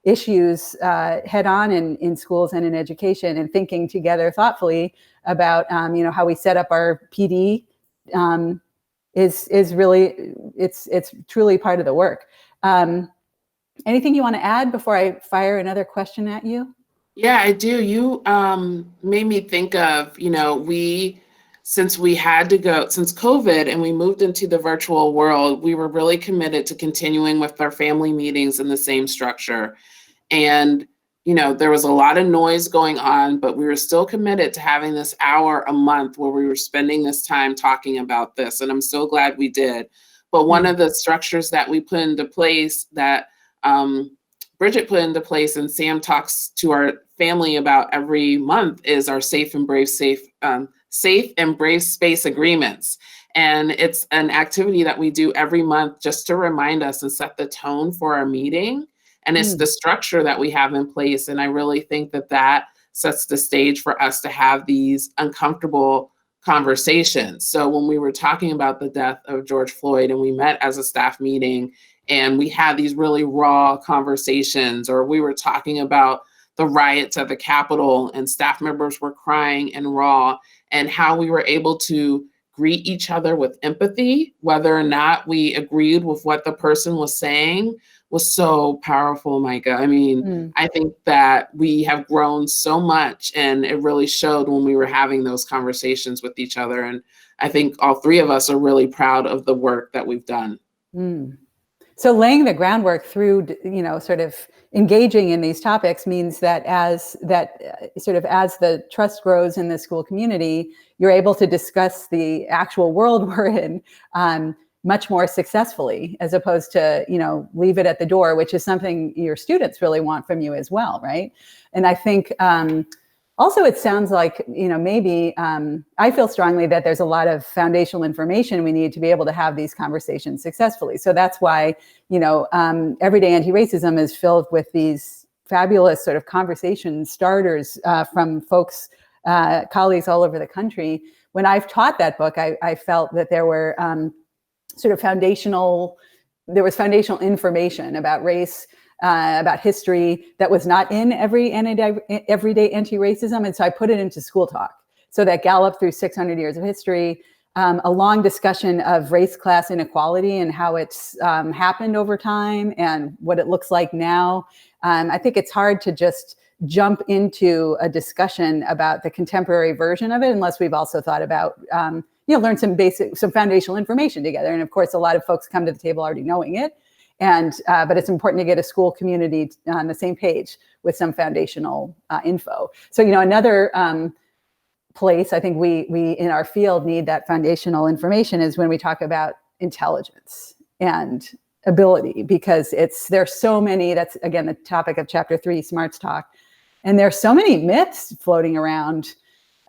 issues head on in schools and in education, and thinking together thoughtfully about how we set up our PD is really it's truly part of the work. Anything you want to add before I fire another question at you? Yeah, I do. You made me think of, since COVID and we moved into the virtual world, we were really committed to continuing with our family meetings in the same structure. And, there was a lot of noise going on, but we were still committed to having this hour a month where we were spending this time talking about this. And I'm so glad we did. But one of the structures that we put into place, that Brigid put into place, and Sam talks to our family about every month, is our safe and brave space agreements. And it's an activity that we do every month just to remind us and set the tone for our meeting. And it's the structure that we have in place. And I really think that sets the stage for us to have these uncomfortable conversations. So when we were talking about the death of George Floyd, and we met as a staff meeting, and we had these really raw conversations, or we were talking about the riots at the Capitol, and staff members were crying and raw, and how we were able to greet each other with empathy, whether or not we agreed with what the person was saying, was so powerful, Micah. I mean, I think that we have grown so much, and it really showed when we were having those conversations with each other. And I think all three of us are really proud of the work that we've done. So laying the groundwork through, sort of engaging in these topics means that as the trust grows in the school community, you're able to discuss the actual world we're in much more successfully, as opposed to, leave it at the door, which is something your students really want from you as well, right? And I think also it sounds like, maybe I feel strongly that there's a lot of foundational information we need to be able to have these conversations successfully. So that's why, Everyday Anti-Racism is filled with these fabulous sort of conversation starters from folks, colleagues all over the country. When I've taught that book, I felt that there were foundational information about race, about history that was not in everyday anti-racism. And so I put it into Schooltalk, so that Gallup through 600 years of history, a long discussion of race class inequality and how it's happened over time and what it looks like now. I think it's hard to just jump into a discussion about the contemporary version of it unless we've also thought about learn some foundational information together. And of course, a lot of folks come to the table already knowing it. But it's important to get a school community on the same page with some foundational info. So, another place I think we in our field need that foundational information is when we talk about intelligence. and ability, because there's so many, that's again, the topic of chapter 3, Smarts Talk. And there's so many myths floating around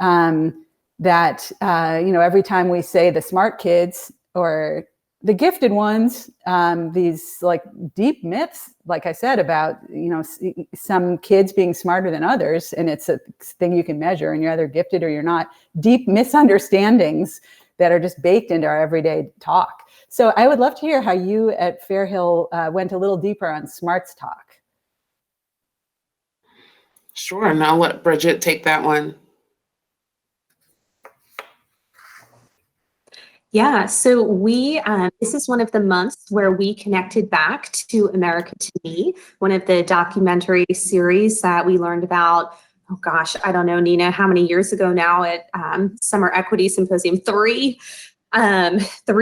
that, every time we say the smart kids or the gifted ones, these like deep myths, like I said, about, some kids being smarter than others, and it's a thing you can measure, and you're either gifted or you're not. Deep misunderstandings that are just baked into our everyday talk. So I would love to hear how you at Fairhill went a little deeper on Smarts Talk. Sure, and I'll let Brigid take that one. Yeah, so this is one of the months where we connected back to America to Me, one of the documentary series that we learned about, oh gosh, I don't know, Nina, how many years ago now at Summer Equity Symposium? 3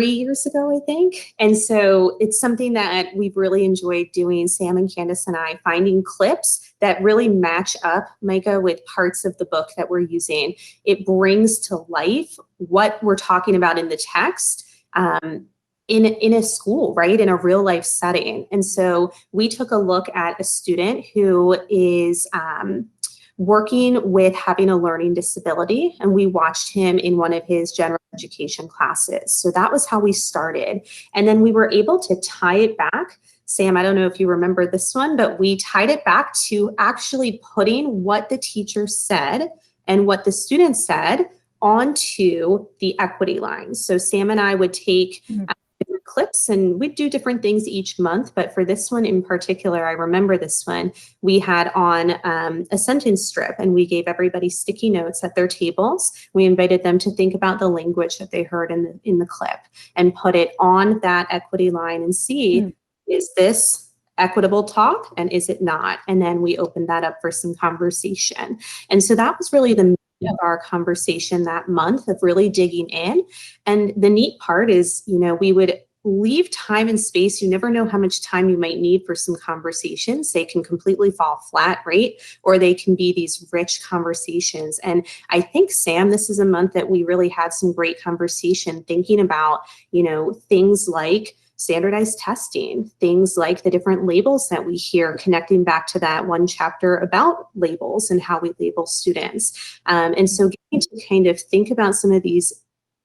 years ago, I think. And so it's something that we've really enjoyed doing, Sam and Candace and I, finding clips that really match up, Micah, with parts of the book that we're using. It brings to life what we're talking about in the text in a school, right? In a real life setting. And so we took a look at a student who is working with having a learning disability, and we watched him in one of his general education classes. So that was how we started. And then we were able to tie it back. Sam, I don't know if you remember this one, but we tied it back to actually putting what the teacher said and what the student said onto the equity lines. So Sam and I would take different clips, and we'd do different things each month. But for this one in particular, I remember this one, we had on a sentence strip, and we gave everybody sticky notes at their tables. We invited them to think about the language that they heard in the clip and put it on that equity line and see, is this equitable talk and is it not? And then we opened that up for some conversation. And so that was really the of our conversation that month, of really digging in. And the neat part is, we would leave time and space. You never know how much time you might need for some conversations. They can completely fall flat, right? Or they can be these rich conversations. And I think, Sam, this is a month that we really had some great conversation thinking about, things like standardized testing, things like the different labels that we hear, connecting back to that one chapter about labels and how we label students. And so getting to kind of think about some of these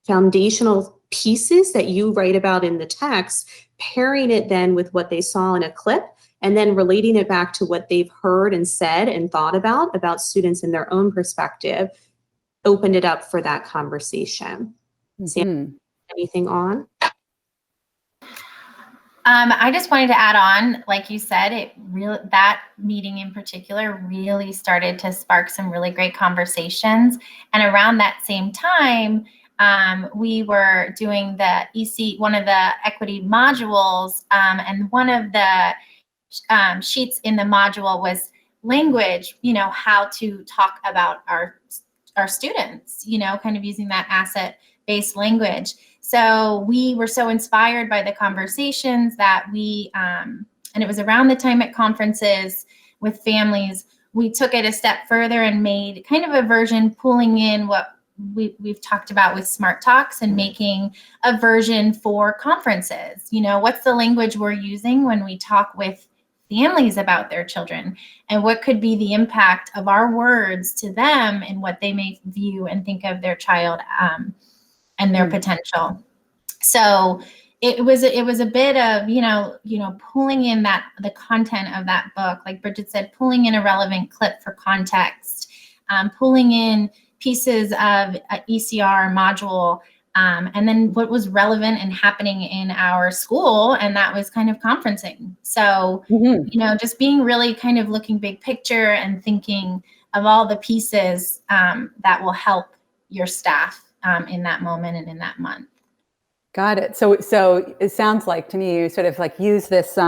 foundational pieces that you write about in the text, pairing it then with what they saw in a clip, and then relating it back to what they've heard and said and thought about students in their own perspective, opened it up for that conversation. Sam, anything on? I just wanted to add on, like you said, that meeting in particular really started to spark some really great conversations. And around that same time, we were doing one of the equity modules, and one of the sheets in the module was language, how to talk about our students, kind of using that asset-based language. So we were so inspired by the conversations that and it was around the time at conferences with families, we took it a step further and made kind of a version pulling in what we've talked about with Smart Talks and making a version for conferences. What's the language we're using when we talk with families about their children, and what could be the impact of our words to them and what they may view and think of their child and their potential. So it was a bit of, pulling in the content of that book, like Brigid said, pulling in a relevant clip for context, pulling in pieces of ECR module, and then what was relevant and happening in our school, and that was kind of conferencing. So, just being really kind of looking big picture and thinking of all the pieces that will help your staff in that moment and in that month. Got it. So it sounds like to me you sort of like use this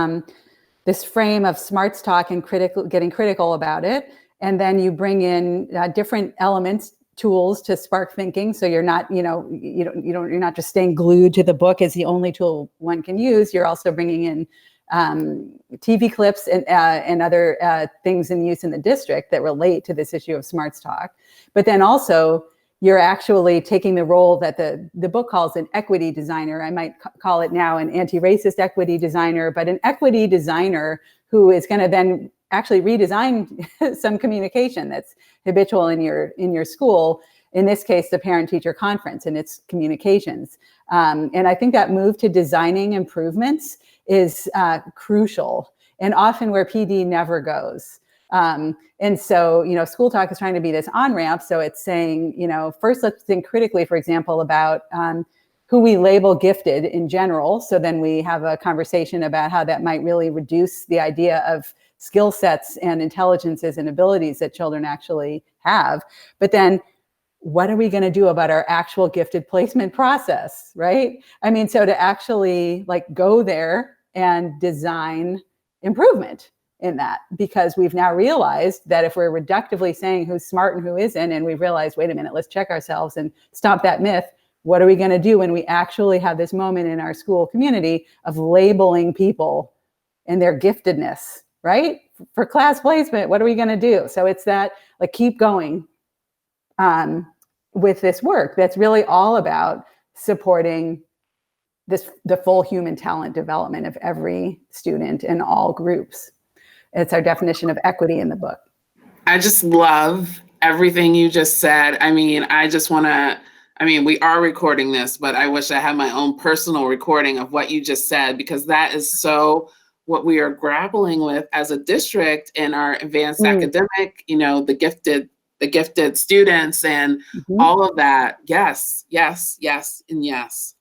this frame of Smarts Talk and getting critical about it, and then you bring in different elements, tools to spark thinking. So you're not you're not just staying glued to the book as the only tool one can use. You're also bringing in TV clips and other things in use in the district that relate to this issue of Smarts Talk. But then also you're actually taking the role that the book calls an equity designer. I might call it now an anti-racist equity designer, but an equity designer who is going to then actually redesign some communication that's habitual in your school. In this case, the parent-teacher conference and its communications. And I think that move to designing improvements is crucial, and often where PD never goes. And so, Schooltalk is trying to be this on-ramp. So it's saying, first let's think critically, for example, about who we label gifted in general. So then we have a conversation about how that might really reduce the idea of skill sets and intelligences and abilities that children actually have. But then what are we going to do about our actual gifted placement process, right? I mean, so to actually go there and design improvement in that, because we've now realized that if we're reductively saying who's smart and who isn't, and we've realized, wait a minute, let's check ourselves and stop that myth. What are we going to do when we actually have this moment in our school community of labeling people and their giftedness, right? For class placement, what are we going to do? So it's that, keep going with this work that's really all about supporting the full human talent development of every student in all groups. It's our definition of equity in the book. I just love everything you just said. I mean, we are recording this, but I wish I had my own personal recording of what you just said, because that is so what we are grappling with as a district in our advanced academic, the gifted students and all of that. Yes, yes, yes, and yes.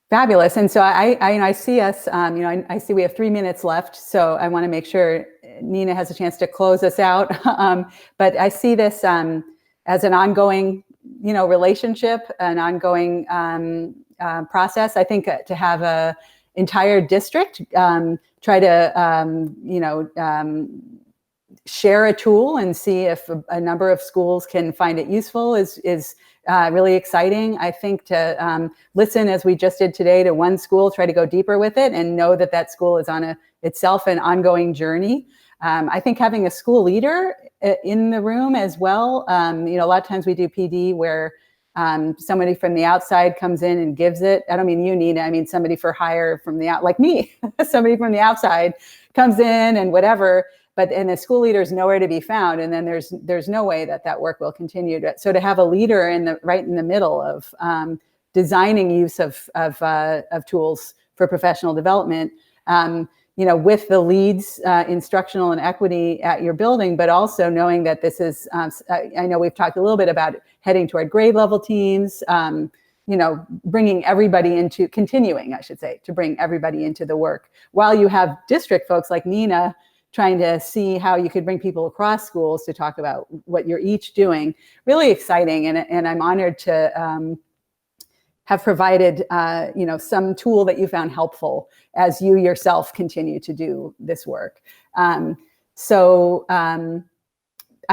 Fabulous. And so I see us, I see we have 3 minutes left. So I want to make sure Nina has a chance to close us out. But I see this as an ongoing, relationship, an ongoing process. I think to have a entire district try to, share a tool and see if a number of schools can find it useful is really exciting. I think to listen, as we just did today, to one school, try to go deeper with it and know that school is on itself an ongoing journey. I think having a school leader in the room as well. A lot of times we do PD where somebody from the outside comes in and gives it. I don't mean you, Nina. I mean somebody for hire from like me. Somebody from the outside comes in and whatever. And the school leader is nowhere to be found, and then there's no way that work will continue. So to have a leader right in the middle of designing use of tools for professional development, with the leads, instructional and equity at your building, but also knowing that this is. I know we've talked a little bit about heading toward grade level teams. Bringing everybody continuing, I should say, to bring everybody into the work, while you have district folks like Nina trying to see how you could bring people across schools to talk about what you're each doing. Really exciting. And I'm honored to have provided, some tool that you found helpful as you yourself continue to do this work. I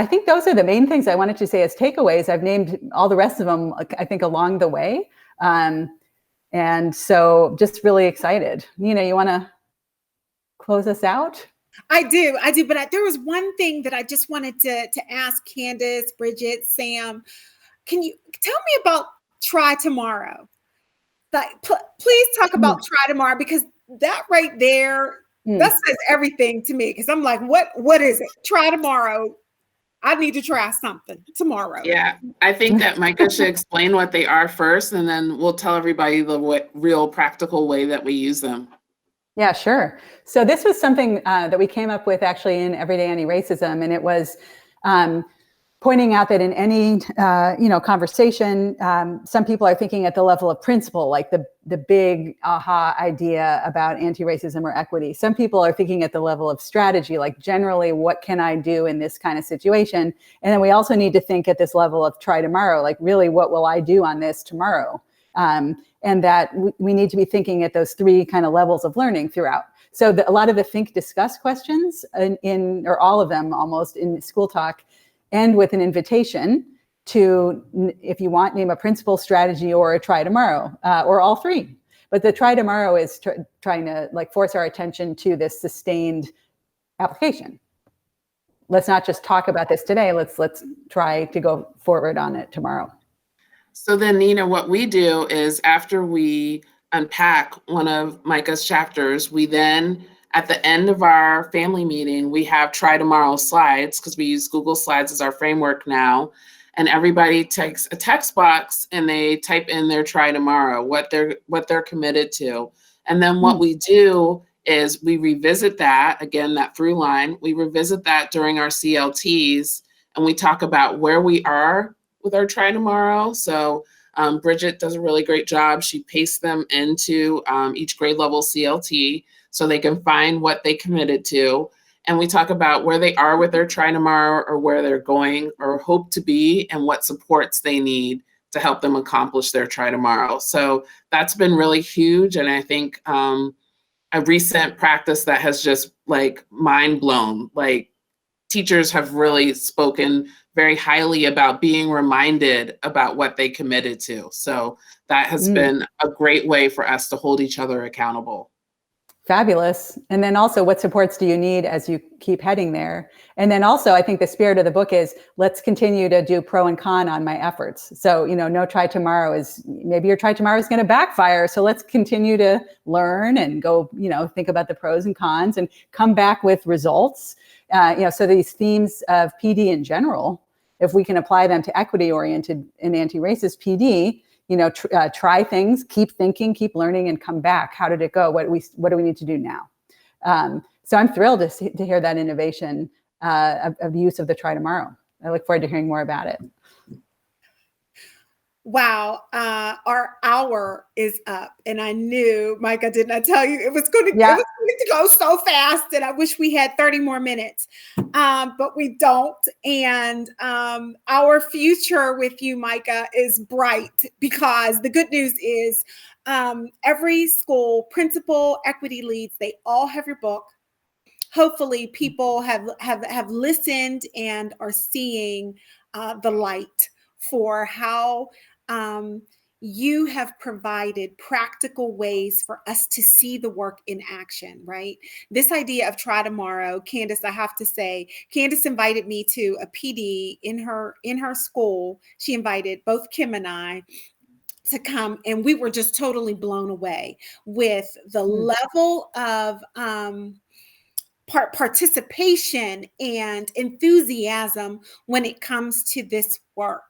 think those are the main things I wanted to say as takeaways. I've named all the rest of them, I think, along the way. And so just really excited. Nina, you want to close us out? I do. But there was one thing that I just wanted to ask Candace, Brigid, Sam. Can you tell me about Try Tomorrow? Please talk about Try Tomorrow, because that right there, that says everything to me. Because I'm like, what is it? Try Tomorrow. I need to try something tomorrow. Yeah, I think that Micah should explain what they are first, and then we'll tell everybody the real practical way that we use them. Yeah, sure. So this was something that we came up with actually in Everyday Anti-Racism, and it was pointing out that in any conversation, some people are thinking at the level of principle, like the big aha idea about anti-racism or equity. Some people are thinking at the level of strategy, like generally, what can I do in this kind of situation? And then we also need to think at this level of try tomorrow, like really, what will I do on this tomorrow? And that we need to be thinking at those three kind of levels of learning throughout. So a lot of the think, discuss questions or all of them almost in Schooltalk end with an invitation to, if you want, name a principle, strategy, or a try tomorrow, or all three. But the try tomorrow is trying to force our attention to this sustained application. let's not just talk about this today. Let's try to go forward on it tomorrow. So then, Nina, what we do is after we unpack one of Micah's chapters, we then, at the end of our family meeting, we have try tomorrow slides, because we use Google Slides as our framework now. And everybody takes a text box and they type in their try tomorrow, what they're committed to. And then what we do is we revisit that, again, that through line, we revisit that during our CLTs, and we talk about where we are with our try tomorrow. So Brigid does a really great job. She pastes them into each grade level CLT so they can find what they committed to. And we talk about where they are with their try tomorrow, or where they're going or hope to be, and what supports they need to help them accomplish their try tomorrow. So that's been really huge. And I think a recent practice that has just like mind blown, like teachers have really spoken very highly about being reminded about what they committed to. So that has been a great way for us to hold each other accountable. Fabulous. And then also, what supports do you need as you keep heading there? And then also, I think the spirit of the book is, let's continue to do pro and con on my efforts. So, no try tomorrow is, maybe your try tomorrow is going to backfire. So let's continue to learn and go, think about the pros and cons and come back with results. So these themes of PD in general, if we can apply them to equity-oriented and anti-racist PD, try things, keep thinking, keep learning, and come back. How did it go? What do we need to do now? So I'm thrilled to hear that innovation of the use of the try tomorrow. I look forward to hearing more about it. Wow, our hour is up, and I knew, Micah, didn't I tell you it was going to go so fast, and I wish we had 30 more minutes, but we don't. And our future with you, Micah, is bright, because the good news is every school, principal, equity leads, they all have your book. Hopefully, people have listened and are seeing the light for how you have provided practical ways for us to see the work in action, right? This idea of try tomorrow, Candace, I have to say, Candace invited me to a PD in her school. She invited both Kim and I to come, and we were just totally blown away with the level of participation and enthusiasm when it comes to this work.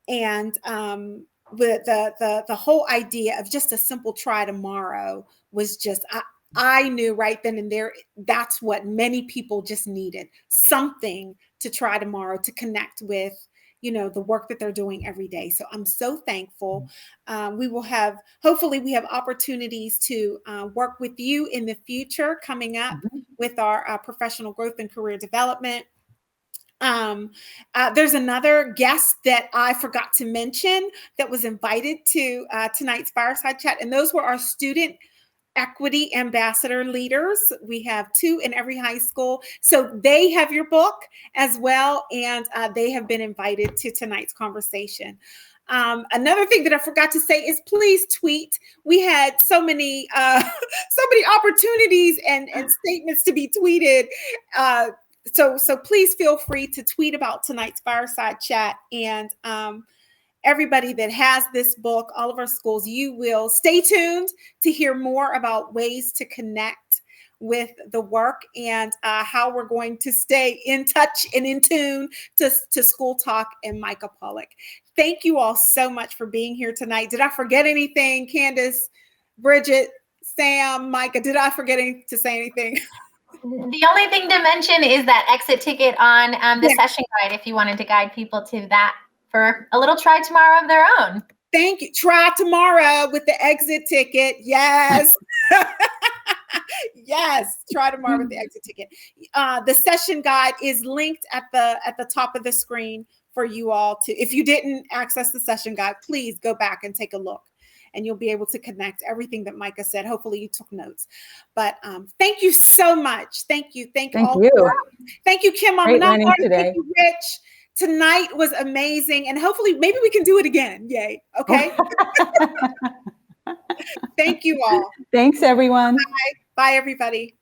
And the whole idea of just a simple try tomorrow was just, I knew right then and there, that's what many people just needed, something to try tomorrow to connect with, the work that they're doing every day. So I'm so thankful. Hopefully we have opportunities to work with you in the future coming up with our professional growth and career development. There's another guest that I forgot to mention that was invited to tonight's Fireside Chat, and those were our student equity ambassador leaders. We have 2 in every high school. So they have your book as well, and they have been invited to tonight's conversation. Another thing that I forgot to say is please tweet. We had so many opportunities and statements to be tweeted. So please feel free to tweet about tonight's Fireside Chat. And everybody that has this book, all of our schools, you will stay tuned to hear more about ways to connect with the work and how we're going to stay in touch and in tune to Schooltalk and Micah Pollock. Thank you all so much for being here tonight. Did I forget anything? Candace, Brigid, Sam, Micah, did I forget to say anything? The only thing to mention is that exit ticket on the session guide, if you wanted to guide people to that for a little try tomorrow of their own. Thank you. Try tomorrow with the exit ticket. Yes. Yes. Try tomorrow with the exit ticket. The session guide is linked at the top of the screen for you all to, if you didn't access the session guide, please go back and take a look. And you'll be able to connect everything that Micah said. Hopefully you took notes. But thank you so much. Thank you. Thank you. Thank you, Kim. I'm not going to thank you, Rich. Tonight was amazing. And hopefully maybe we can do it again. Yay. Okay. Thank you all. Thanks, everyone. Bye. Bye, everybody.